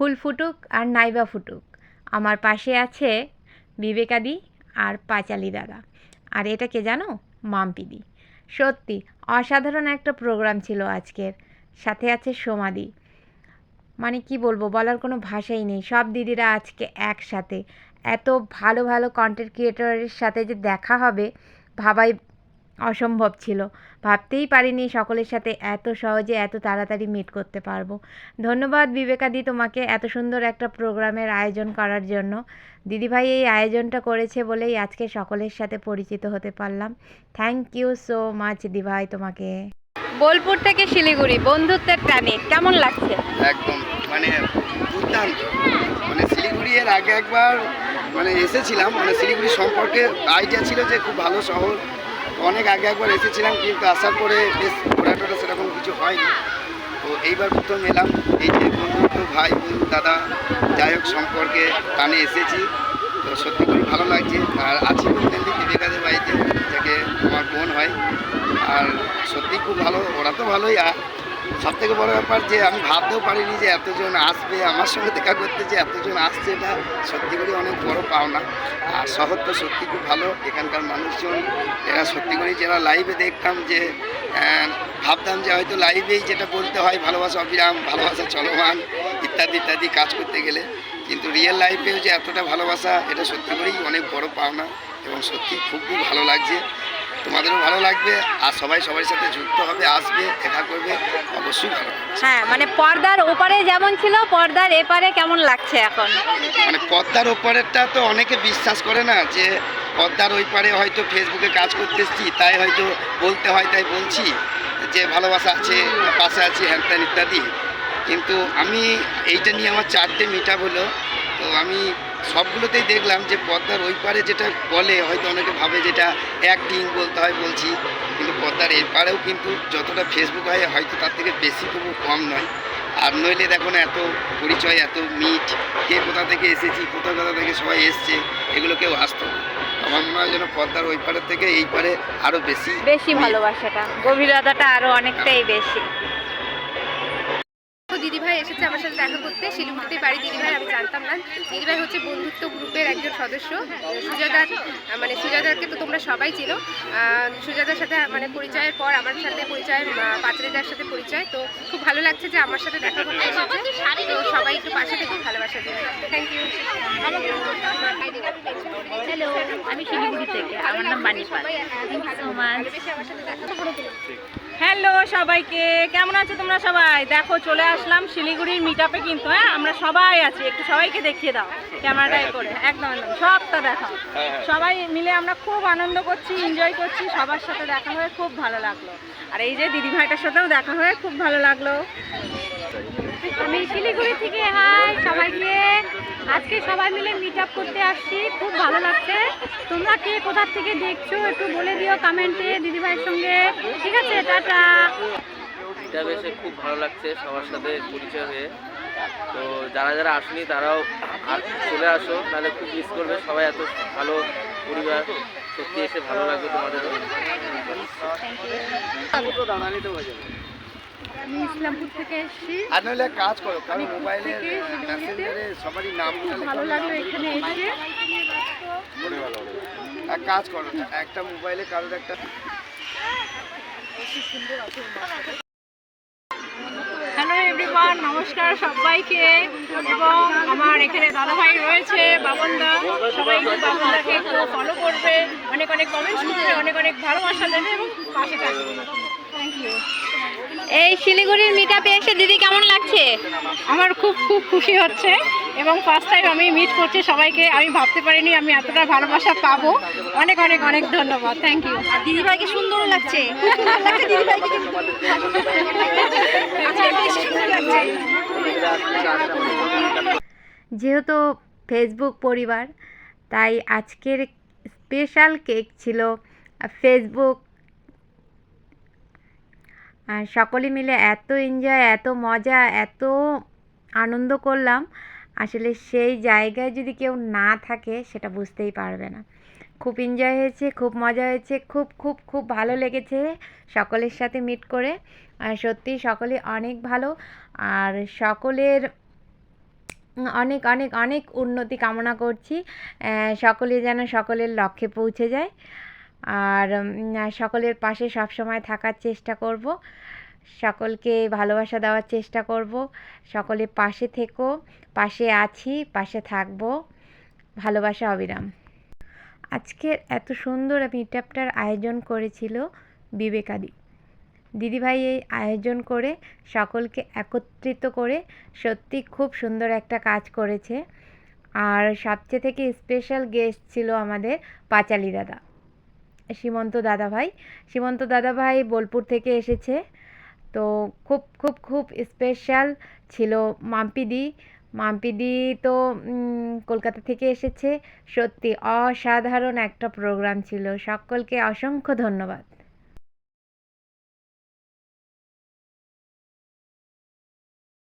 ফুল ফুটুক আর নাইবা ফুটুক, আমার পাশে আছে বিবেকাদি আর পাঁচালি দাদা, আর এটা কে জানো? মাম্পিদি। সত্যি অসাধারণ একটা প্রোগ্রাম ছিল আজকের। সাথে আছে সোমাদি। মানে কি বলবো, বলার কোনো ভাষাই নেই। সব দিদিরা আজকে একসাথে এত ভালো ভালো কন্টেন্ট ক্রিয়েটরের সাথে যে দেখা হবে ভাবাই অসম্ভব ছিল। ভাবতেই পারিনি সকলের সাথে এত সহজে এত তাড়াতাড়ি মিট করতে পারবো। ধন্যবাদ বিবেকাদি তোমাকে এত সুন্দর একটা প্রোগ্রামের আয়োজন করার জন্য। দিদিভাই এই আয়োজনটা করেছে বলেই আজকে সকলের সাথে পরিচিত হতে পারলাম। থ্যাংক ইউ সো মাচ দিদিভাই তোমাকে। বোলপুর থেকে শিলিগুড়ি বন্ধুত্বের টানে কেমন লাগছে? একদম মানে দুর্দান্ত। মানে শিলিগুড়ি এর আগে একবার মানে এসেছিলাম, মানে শিলিগুড়ি সম্পর্কে আইডিয়া ছিল যে খুব ভালো শহর, অনেক আগে একবার এসেছিলাম, কিন্তু আসার পরে বেশ ঘোরাটোরা সেরকম কিছু হয়নি। তো এইবার প্রথম এলাম, এই যে বন্ধুত্ব ভাই বোন দাদা যাই হোক সম্পর্কে টানে এসেছি, তো সত্যি খুবই ভালো লাগছে। আর আছি মেনলি বিবেকাদের বাড়িতে, যাকে আমার বোন হয়, আর সত্যি খুব ভালো, ওরা তো ভালোই। আর সব থেকে বড় ব্যাপার যে আমি ভাবতেও পারিনি যে এতজন আসবে আমার সঙ্গে দেখা করতে, যে এতজন আসছে, এটা সত্যি করে অনেক বড় পাওনা। আর শহর তো সত্যি খুব ভালো, এখানকার মানুষজন এরা সত্যি করে, যারা লাইভে দেখতাম যে ভাবতাম যে হয়তো লাইভেই যেটা বলতে হয় ভালোবাসা অবিরাম, ভালোবাসা চলমান ইত্যাদি ইত্যাদি কাজ করতে গেলে, কিন্তু রিয়েল লাইফেও যে এতটা ভালোবাসা, এটা সত্যি করেই অনেক বড় পাওনা, এবং সত্যি খুবই ভালো লাগছে। তোমাদেরও ভালো লাগবে, আর সবাই সবার সাথে যুক্ত হবে, আসবে, দেখা করবে, অবশ্যই ভালো লাগবে। হ্যাঁ, মানে পর্দার ওপারে যেমন ছিল পর্দার এপারে কেমন লাগছে এখন? মানে পর্দার ওপারেরটা তো অনেকে বিশ্বাস করে না, যে পর্দার ওই পারে হয়তো ফেসবুকে কাজ করতে এসেছি তাই হয়তো বলতে হয়, তাই বলছি যে ভালোবাসা আছে, পাশে আছি, হ্যান ত্যান ইত্যাদি। কিন্তু আমি এইটা নিয়ে আমার 4টে মিট আপ হলো, তো আমি সবগুলোতেই দেখলাম যে পর্দার ওই পারে যেটা বলে হয়তো অনেকে ভাবে যেটা অ্যাক্টিং বলতে হয় বলছি, কিন্তু পর্দার এর পারেও কিন্তু যতটা ফেসবুক হয় হয়তো তার থেকে বেশি তবু কম নয়। আর নইলে দেখো না, এত পরিচয়, এত মিট, কে কোথা থেকে এসেছি, কোথা থেকে সবাই এসছে, এগুলো কেউ আসতো না। আমার মনে হয় যেন পর্দার ওই পারের থেকে এই পারে আরও বেশি ভালোবাসাটা, গভীরতাটা আরো অনেকটাই বেশি। দিদিভাই এসেছে আমার সাথে দেখা করতে, শিলিগুড়িতে বাড়ি দিদিভাই, আমি জানতাম না। দিদিভাই হচ্ছে বন্ধুত্ব গ্রুপের একজন সদস্য। সুজাদার মানে সুজাদাকে তো তোমরা সবাই চেনো। সুজাদার সাথে মানে পরিচয়ের পর আমার সাথে পরিচয়, পাঁচরিদার সাথে পরিচয়, তো খুব ভালো লাগছে যে আমার সাথে দেখা করতে এসেছে। তো সবাই একটু পাশে থেকে ভালোবাসা দেবে। Thank you. হ্যালো, আমি শিলিগুড়ি থেকে, আমার নাম Banipal. Thank you so much. Hello সবাইকে, কেমন আছো তোমরা সবাই? দেখো চলে আসলাম শিলিগুড়ির মিট আপে, কিন্তু হ্যাঁ আমরা সবাই আছি, একটু সবাইকে দেখিয়ে দাও ক্যামেরাটাই করে, একদম একদম সবটা দেখাও। সবাই মিলে আমরা খুব আনন্দ করছি, এনজয় করছি, সবার সাথে দেখা হয়ে খুব ভালো লাগলো। আর এই যে দিদিভাইটার সাথেও দেখা হয়ে খুব ভালো লাগলো। আমি শিলিগুড়ি থেকে, হাই সবাইকে। আজকে সবাই মিলে মিট আপ করতে আসছি, খুব ভালো লাগছে। তোমরা কে কোথা থেকে দেখছো একটু বলে দিও কমেন্টে দিদিভাইয়ের সঙ্গে, ঠিক আছে? টাটা। এটা বেশ খুব ভালো লাগছে সবার সাথে পরিচয় হয়ে। তো যারা যারা আসেনি তারাও চলে আসো, নাহলে খুব মিস করবে সবাই, এত ভালো পরিবার, সত্যি এসে ভালো লাগবে তোমাদেরও। আমি ইসলামপুর থেকে এসেছি। আর নইলে কাজ করো, কারণ মোবাইলের মেসেঞ্জারে সবারই নাম ভালো লাগলো এখানে এসে। এক কাজ করো, একটা মোবাইলে কারোর একটা হ্যালো এভরিওয়ান, নমস্কার সবাইকে। এবং আমার এখানে দাদাভাই রয়েছে, বাবনদা, সবাই বাবনদাকে একটু ফলো করবে, অনেক অনেক কমেন্টস করবে, অনেক অনেক ভালোবাসা দেবে এবং পাশে থাকবে। Thank you. এই শিলিগুড়ির মিট আপে এসে দিদি কেমন লাগছে? আমার খুব খুব খুশি হচ্ছে, এবং ফার্স্ট টাইম আমি মিট করছি সবাইকে। আমি ভাবতে পারিনি আমি এতটা ভালোবাসা পাবো। অনেক অনেক অনেক ধন্যবাদ, থ্যাংক ইউ। আর দিদিভাইকে সুন্দরও লাগছে। যেহেতু ফেসবুক পরিবার, তাই আজকের স্পেশাল কেক ছিল ফেসবুক। আর সকলে মিলে এত এনজয়, এত মজা, এত আনন্দ করলাম, আসলে সেই জায়গায় যদি কেউ না থাকে সেটা বুঝতেই পারবে না। খুব এনজয় হয়েছে, খুব মজা হয়েছে, খুব খুব খুব ভালো লেগেছে সকলের সাথে মিট করে। আর সত্যি সকলে অনেক ভালো, আর সকলের অনেক অনেক অনেক উন্নতি কামনা করছি। সকলে যেন সকলের লক্ষ্যে পৌঁছে যায়। আর সকলের পাশে সবসময় থাকার চেষ্টা করব। সকলকে ভালোবাসা দেওয়ার চেষ্টা করব। সকলে পাশে থেকো, পাশে আছি, পাশে থাকবো। ভালোবাসা অবিরাম। আজকের এত সুন্দর মিটআপটার আয়োজন করেছিল বিবেকাদি দিদিভাই। এই আয়োজন করে সকলকে একত্রিত করে সত্যি খুব সুন্দর একটা কাজ করেছে। আর সবচেয়ে থেকে স্পেশাল গেস্ট ছিল আমাদের পাঁচালি দাদা, সীমন্ত দাদাভাই বোলপুর থেকে এসেছে। তো খুব খুব খুব স্পেশাল ছিল মাম্পিদি তো কলকাতা থেকে এসেছে। সত্যি অসাধারণ একটা প্রোগ্রাম ছিল। সকলকে অসংখ্য ধন্যবাদ।